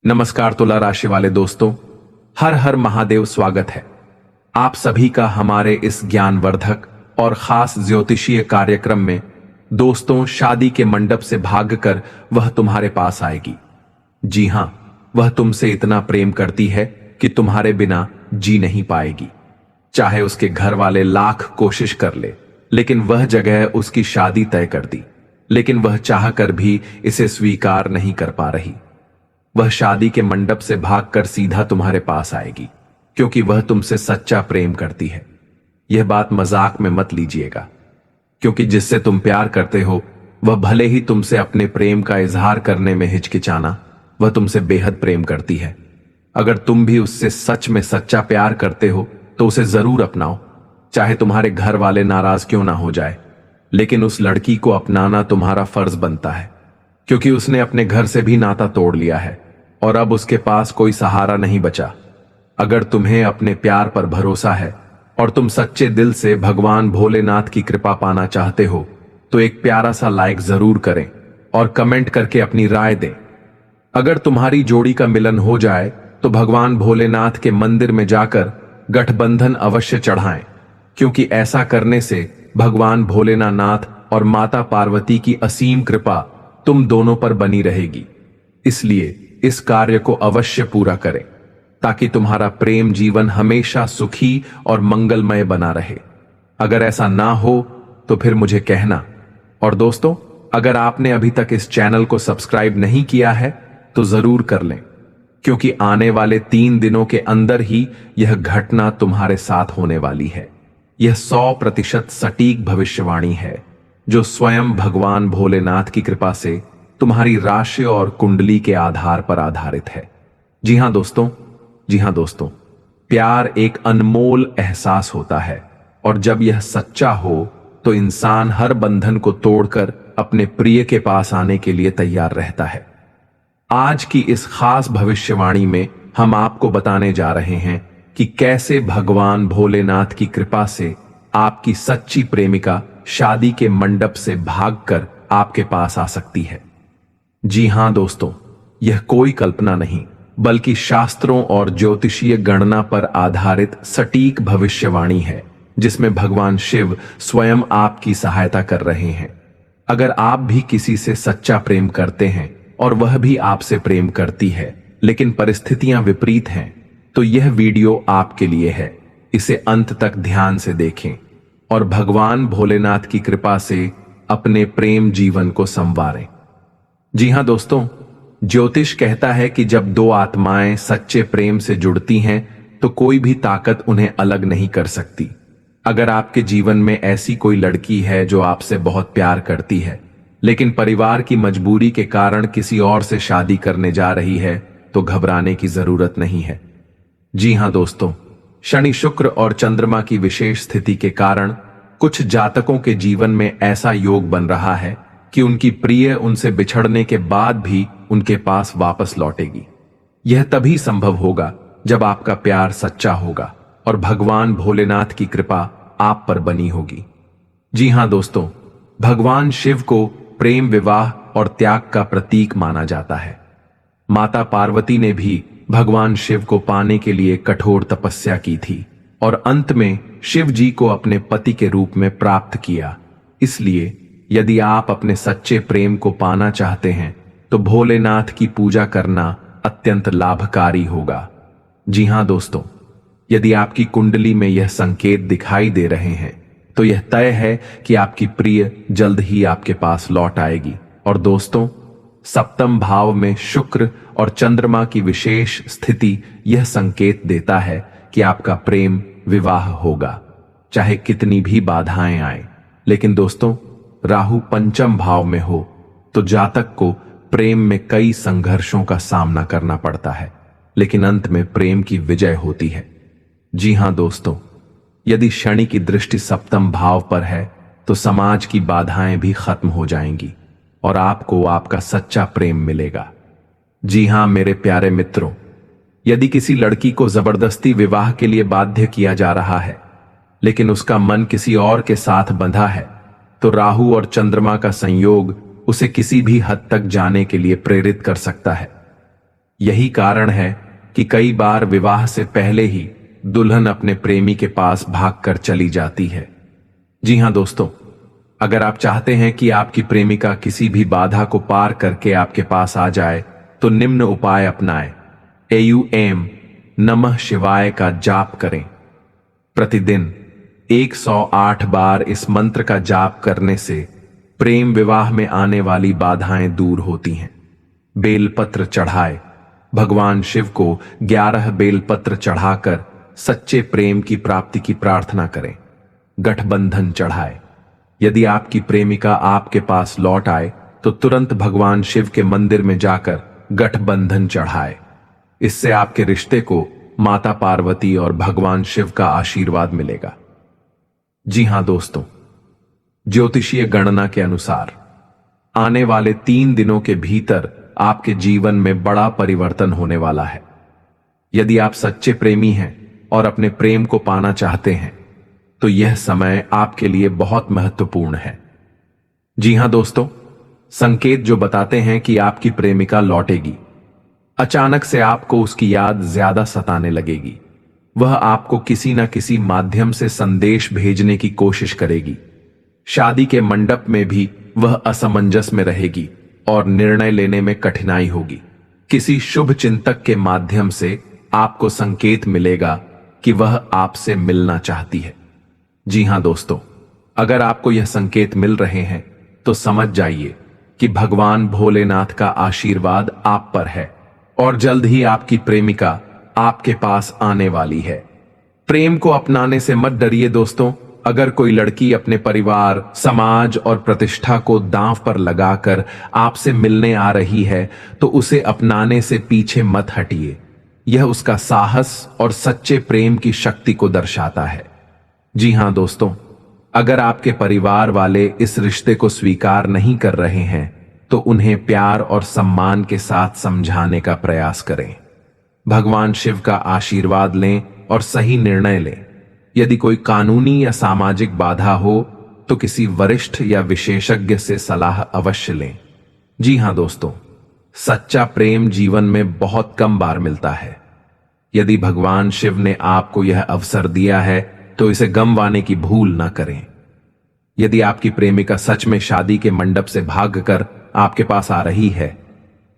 नमस्कार तुला राशि वाले दोस्तों, हर हर महादेव। स्वागत है आप सभी का हमारे इस ज्ञानवर्धक और खास ज्योतिषीय कार्यक्रम में। दोस्तों, शादी के मंडप से भागकर वह तुम्हारे पास आएगी। जी हां, वह तुमसे इतना प्रेम करती है कि तुम्हारे बिना जी नहीं पाएगी। चाहे उसके घर वाले लाख कोशिश कर ले, लेकिन वह जगह उसकी शादी तय कर दी, लेकिन वह चाहकर भी इसे स्वीकार नहीं कर पा रही। वह शादी के मंडप से भागकर सीधा तुम्हारे पास आएगी, क्योंकि वह तुमसे सच्चा प्रेम करती है। यह बात मजाक में मत लीजिएगा, क्योंकि जिससे तुम प्यार करते हो वह भले ही तुमसे अपने प्रेम का इजहार करने में हिचकिचाना, वह तुमसे बेहद प्रेम करती है। अगर तुम भी उससे सच में सच्चा प्यार करते हो तो उसे जरूर अपनाओ, चाहे तुम्हारे घर वाले नाराज क्यों ना हो जाए। लेकिन उस लड़की को अपनाना तुम्हारा फर्ज बनता है, क्योंकि उसने अपने घर से भी नाता तोड़ लिया है और अब उसके पास कोई सहारा नहीं बचा। अगर तुम्हें अपने प्यार पर भरोसा है और तुम सच्चे दिल से भगवान भोलेनाथ की कृपा पाना चाहते हो तो एक प्यारा सा लाइक जरूर करें और कमेंट करके अपनी राय दें। अगर तुम्हारी जोड़ी का मिलन हो जाए तो भगवान भोलेनाथ के मंदिर में जाकर गठबंधन अवश्य चढ़ाएं, क्योंकि ऐसा करने से भगवान भोलेनाथ और माता पार्वती की असीम कृपा तुम दोनों पर बनी रहेगी। इसलिए इस कार्य को अवश्य पूरा करें, ताकि तुम्हारा प्रेम जीवन हमेशा सुखी और मंगलमय बना रहे। अगर ऐसा ना हो तो फिर मुझे कहना। और दोस्तों, अगर आपने अभी तक इस चैनल को सब्सक्राइब नहीं किया है तो जरूर कर लें, क्योंकि आने वाले 3 दिनों के अंदर ही यह घटना तुम्हारे साथ होने वाली है। यह 100% सटीक भविष्यवाणी है, जो स्वयं भगवान भोलेनाथ की कृपा से तुम्हारी राशि और कुंडली के आधार पर आधारित है। जी हां दोस्तों, प्यार एक अनमोल एहसास होता है, और जब यह सच्चा हो तो इंसान हर बंधन को तोड़कर अपने प्रिय के पास आने के लिए तैयार रहता है। आज की इस खास भविष्यवाणी में हम आपको बताने जा रहे हैं कि कैसे भगवान भोलेनाथ की कृपा से आपकी सच्ची प्रेमिका शादी के मंडप से भागकर आपके पास आ सकती है। जी हां दोस्तों, यह कोई कल्पना नहीं बल्कि शास्त्रों और ज्योतिषीय गणना पर आधारित सटीक भविष्यवाणी है, जिसमें भगवान शिव स्वयं आपकी सहायता कर रहे हैं। अगर आप भी किसी से सच्चा प्रेम करते हैं और वह भी आपसे प्रेम करती है, लेकिन परिस्थितियां विपरीत हैं, तो यह वीडियो आपके लिए है। इसे अंत तक ध्यान से देखें और भगवान भोलेनाथ की कृपा से अपने प्रेम जीवन को संवारें। जी हां दोस्तों, ज्योतिष कहता है कि जब 2 आत्माएं सच्चे प्रेम से जुड़ती हैं तो कोई भी ताकत उन्हें अलग नहीं कर सकती। अगर आपके जीवन में ऐसी कोई लड़की है जो आपसे बहुत प्यार करती है, लेकिन परिवार की मजबूरी के कारण किसी और से शादी करने जा रही है, तो घबराने की जरूरत नहीं है। जी हां दोस्तों, शनि, शुक्र और चंद्रमा की विशेष स्थिति के कारण कुछ जातकों के जीवन में ऐसा योग बन रहा है कि उनकी प्रिय उनसे बिछड़ने के बाद भी उनके पास वापस लौटेगी। यह तभी संभव होगा जब आपका प्यार सच्चा होगा और भगवान भोलेनाथ की कृपा आप पर बनी होगी। जी हां दोस्तों, भगवान शिव को प्रेम, विवाह और त्याग का प्रतीक माना जाता है। माता पार्वती ने भी भगवान शिव को पाने के लिए कठोर तपस्या की थी और अंत में शिव जी को अपने पति के रूप में प्राप्त किया। इसलिए यदि आप अपने सच्चे प्रेम को पाना चाहते हैं तो भोलेनाथ की पूजा करना अत्यंत लाभकारी होगा। जी हां दोस्तों, यदि आपकी कुंडली में यह संकेत दिखाई दे रहे हैं तो यह तय है कि आपकी प्रिय जल्द ही आपके पास लौट आएगी। और दोस्तों, सप्तम भाव में शुक्र और चंद्रमा की विशेष स्थिति यह संकेत देता है कि आपका प्रेम विवाह होगा, चाहे कितनी भी बाधाएं आए। लेकिन दोस्तों, राहु पंचम भाव में हो तो जातक को प्रेम में कई संघर्षों का सामना करना पड़ता है, लेकिन अंत में प्रेम की विजय होती है। जी हां दोस्तों, यदि शनि की दृष्टि सप्तम भाव पर है तो समाज की बाधाएं भी खत्म हो जाएंगी और आपको आपका सच्चा प्रेम मिलेगा। जी हां मेरे प्यारे मित्रों, यदि किसी लड़की को जबरदस्ती विवाह के लिए बाध्य किया जा रहा है, लेकिन उसका मन किसी और के साथ बंधा है, तो राहु और चंद्रमा का संयोग उसे किसी भी हद तक जाने के लिए प्रेरित कर सकता है। यही कारण है कि कई बार विवाह से पहले ही दुल्हन अपने प्रेमी के पास भागकर चली जाती है। जी हां दोस्तों, अगर आप चाहते हैं कि आपकी प्रेमिका किसी भी बाधा को पार करके आपके पास आ जाए तो निम्न उपाय अपनाएं। AUM नमः शिवाय का जाप करें। प्रतिदिन 108 बार इस मंत्र का जाप करने से प्रेम विवाह में आने वाली बाधाएं दूर होती हैं। बेलपत्र चढ़ाए। भगवान शिव को 11 बेलपत्र चढ़ाकर सच्चे प्रेम की प्राप्ति की प्रार्थना करें। गठबंधन चढ़ाए। यदि आपकी प्रेमिका आपके पास लौट आए तो तुरंत भगवान शिव के मंदिर में जाकर गठबंधन चढ़ाए। इससे आपके रिश्ते को माता पार्वती और भगवान शिव का आशीर्वाद मिलेगा। जी हां दोस्तों, ज्योतिषीय गणना के अनुसार आने वाले 3 दिनों के भीतर आपके जीवन में बड़ा परिवर्तन होने वाला है। यदि आप सच्चे प्रेमी हैं और अपने प्रेम को पाना चाहते हैं तो यह समय आपके लिए बहुत महत्वपूर्ण है। जी हां दोस्तों, संकेत जो बताते हैं कि आपकी प्रेमिका लौटेगी। अचानक से आपको उसकी याद ज्यादा सताने लगेगी। वह आपको किसी न किसी माध्यम से संदेश भेजने की कोशिश करेगी। शादी के मंडप में भी वह असमंजस में रहेगी और निर्णय लेने में कठिनाई होगी। किसी शुभ चिंतक के माध्यम से आपको संकेत मिलेगा कि वह आपसे मिलना चाहती है। जी हां दोस्तों, अगर आपको यह संकेत मिल रहे हैं तो समझ जाइए कि भगवान भोलेनाथ का आशीर्वाद आप पर है और जल्द ही आपकी प्रेमिका आपके पास आने वाली है। प्रेम को अपनाने से मत डरिए दोस्तों। अगर कोई लड़की अपने परिवार, समाज और प्रतिष्ठा को दांव पर लगाकर आपसे मिलने आ रही है तो उसे अपनाने से पीछे मत हटिए। यह उसका साहस और सच्चे प्रेम की शक्ति को दर्शाता है। जी हां दोस्तों, अगर आपके परिवार वाले इस रिश्ते को स्वीकार नहीं कर रहे हैं तो उन्हें प्यार और सम्मान के साथ समझाने का प्रयास करें। भगवान शिव का आशीर्वाद लें और सही निर्णय लें। यदि कोई कानूनी या सामाजिक बाधा हो तो किसी वरिष्ठ या विशेषज्ञ से सलाह अवश्य लें। जी हां दोस्तों, सच्चा प्रेम जीवन में बहुत कम बार मिलता है। यदि भगवान शिव ने आपको यह अवसर दिया है तो इसे गंवाने की भूल ना करें। यदि आपकी प्रेमिका सच में शादी के मंडप से भागकर आपके पास आ रही है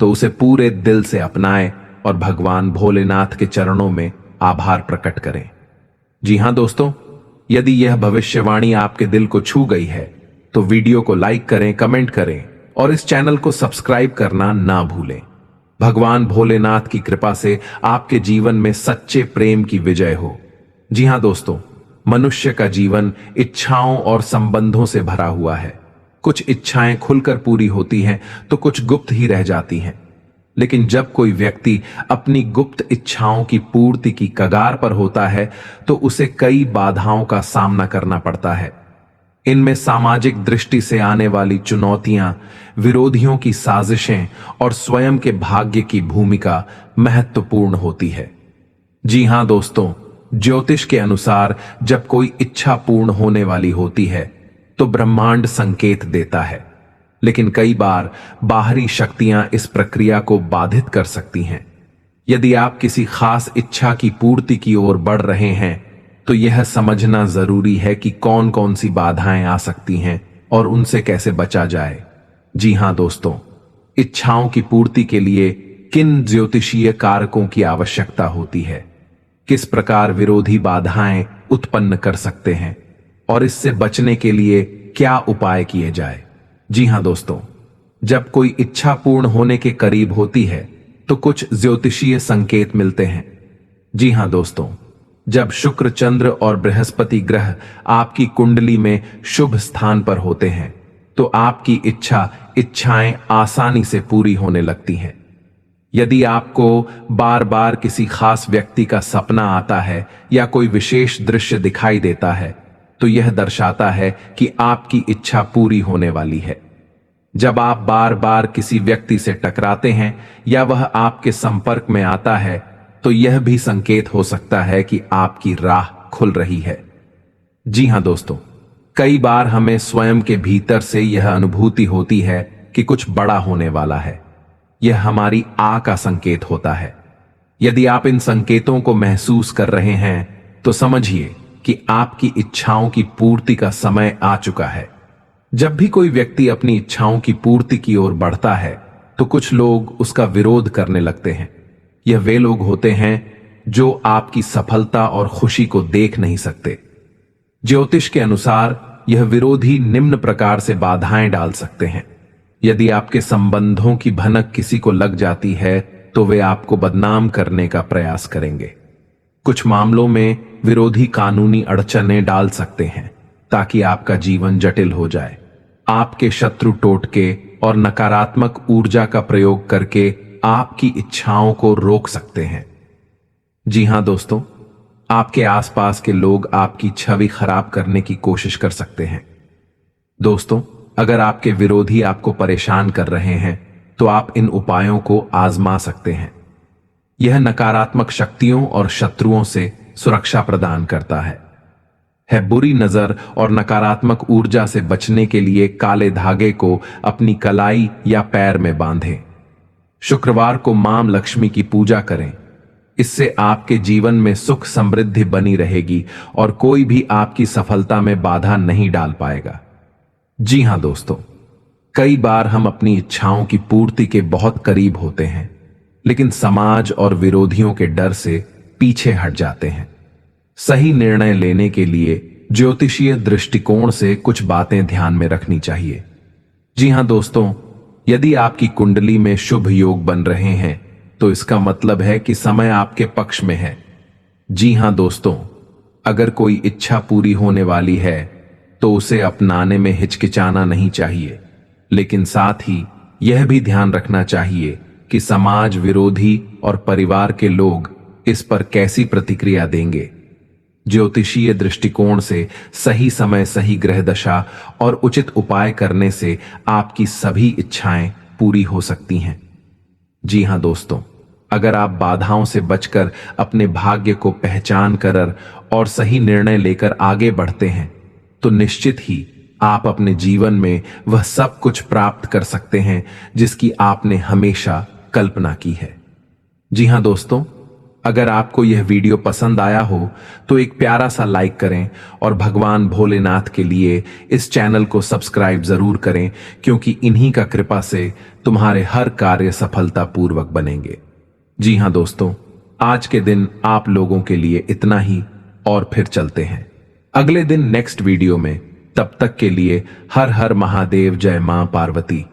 तो उसे पूरे दिल से अपनाएं और भगवान भोलेनाथ के चरणों में आभार प्रकट करें। जी हां दोस्तों, यदि यह भविष्यवाणी आपके दिल को छू गई है तो वीडियो को लाइक करें, कमेंट करें और इस चैनल को सब्सक्राइब करना ना भूलें। भगवान भोलेनाथ की कृपा से आपके जीवन में सच्चे प्रेम की विजय हो। जी हां दोस्तों, मनुष्य का जीवन इच्छाओं और संबंधों से भरा हुआ है। कुछ इच्छाएं खुलकर पूरी होती हैं तो कुछ गुप्त ही रह जाती हैं। लेकिन जब कोई व्यक्ति अपनी गुप्त इच्छाओं की पूर्ति की कगार पर होता है तो उसे कई बाधाओं का सामना करना पड़ता है। इनमें सामाजिक दृष्टि से आने वाली चुनौतियां, विरोधियों की साजिशें और स्वयं के भाग्य की भूमिका महत्वपूर्ण होती है। जी हां दोस्तों, ज्योतिष के अनुसार जब कोई इच्छा पूर्ण होने वाली होती है तो ब्रह्मांड संकेत देता है, लेकिन कई बार बाहरी शक्तियां इस प्रक्रिया को बाधित कर सकती हैं। यदि आप किसी खास इच्छा की पूर्ति की ओर बढ़ रहे हैं तो यह समझना जरूरी है कि कौन कौन सी बाधाएं आ सकती हैं और उनसे कैसे बचा जाए। जी हां दोस्तों, इच्छाओं की पूर्ति के लिए किन ज्योतिषीय कारकों की आवश्यकता होती है, किस प्रकार विरोधी बाधाएं उत्पन्न कर सकते हैं और इससे बचने के लिए क्या उपाय किए जाए। जी हां दोस्तों, जब कोई इच्छा पूर्ण होने के करीब होती है तो कुछ ज्योतिषीय संकेत मिलते हैं। जी हां दोस्तों, जब शुक्र, चंद्र और बृहस्पति ग्रह आपकी कुंडली में शुभ स्थान पर होते हैं तो आपकी इच्छाएं आसानी से पूरी होने लगती हैं। यदि आपको बार बार किसी खास व्यक्ति का सपना आता है या कोई विशेष दृश्य दिखाई देता है तो यह दर्शाता है कि आपकी इच्छा पूरी होने वाली है। जब आप बार बार किसी व्यक्ति से टकराते हैं या वह आपके संपर्क में आता है तो यह भी संकेत हो सकता है कि आपकी राह खुल रही है। जी हां दोस्तों, कई बार हमें स्वयं के भीतर से यह अनुभूति होती है कि कुछ बड़ा होने वाला है। यह हमारी आ का संकेत होता है। यदि आप इन संकेतों को महसूस कर रहे हैं तो समझिए कि आपकी इच्छाओं की पूर्ति का समय आ चुका है। जब भी कोई व्यक्ति अपनी इच्छाओं की पूर्ति की ओर बढ़ता है तो कुछ लोग उसका विरोध करने लगते हैं। यह वे लोग होते हैं जो आपकी सफलता और खुशी को देख नहीं सकते। ज्योतिष के अनुसार यह विरोधी निम्न प्रकार से बाधाएं डाल सकते हैं। यदि आपके संबंधों की भनक किसी को लग जाती है तो वे आपको बदनाम करने का प्रयास करेंगे। कुछ मामलों में विरोधी कानूनी अड़चनें डाल सकते हैं ताकि आपका जीवन जटिल हो जाए। आपके शत्रु टोटके और नकारात्मक ऊर्जा का प्रयोग करके आपकी इच्छाओं को रोक सकते हैं। जी हां दोस्तों, आपके आसपास के लोग आपकी छवि खराब करने की कोशिश कर सकते हैं। दोस्तों, अगर आपके विरोधी आपको परेशान कर रहे हैं तो आप इन उपायों को आजमा सकते हैं। यह नकारात्मक शक्तियों और शत्रुओं से सुरक्षा प्रदान करता है। बुरी नजर और नकारात्मक ऊर्जा से बचने के लिए काले धागे को अपनी कलाई या पैर में बांधें। शुक्रवार को मां लक्ष्मी की पूजा करें। इससे आपके जीवन में सुख समृद्धि बनी रहेगी और कोई भी आपकी सफलता में बाधा नहीं डाल पाएगा। जी हां दोस्तों, कई बार हम अपनी इच्छाओं की पूर्ति के बहुत करीब होते हैं, लेकिन समाज और विरोधियों के डर से पीछे हट जाते हैं। सही निर्णय लेने के लिए ज्योतिषीय दृष्टिकोण से कुछ बातें ध्यान में रखनी चाहिए। जी हां दोस्तों, यदि आपकी कुंडली में शुभ योग बन रहे हैं तो इसका मतलब है कि समय आपके पक्ष में है। जी हां दोस्तों, अगर कोई इच्छा पूरी होने वाली है तो उसे अपनाने में हिचकिचाना नहीं चाहिए, लेकिन साथ ही यह भी ध्यान रखना चाहिए कि समाज, विरोधी और परिवार के लोग इस पर कैसी प्रतिक्रिया देंगे। ज्योतिषीय दृष्टिकोण से सही समय, सही ग्रह दशा और उचित उपाय करने से आपकी सभी इच्छाएं पूरी हो सकती हैं। जी हां दोस्तों, अगर आप बाधाओं से बचकर अपने भाग्य को पहचान कर और सही निर्णय लेकर आगे बढ़ते हैं तो निश्चित ही आप अपने जीवन में वह सब कुछ प्राप्त कर सकते हैं जिसकी आपने हमेशा कल्पना की है। जी हां दोस्तों, अगर आपको यह वीडियो पसंद आया हो तो एक प्यारा सा लाइक करें और भगवान भोलेनाथ के लिए इस चैनल को सब्सक्राइब जरूर करें, क्योंकि इन्हीं का कृपा से तुम्हारे हर कार्य सफलतापूर्वक बनेंगे। जी हां दोस्तों, आज के दिन आप लोगों के लिए इतना ही और फिर चलते हैं अगले दिन नेक्स्ट वीडियो में। तब तक के लिए हर हर महादेव, जय मां पार्वती।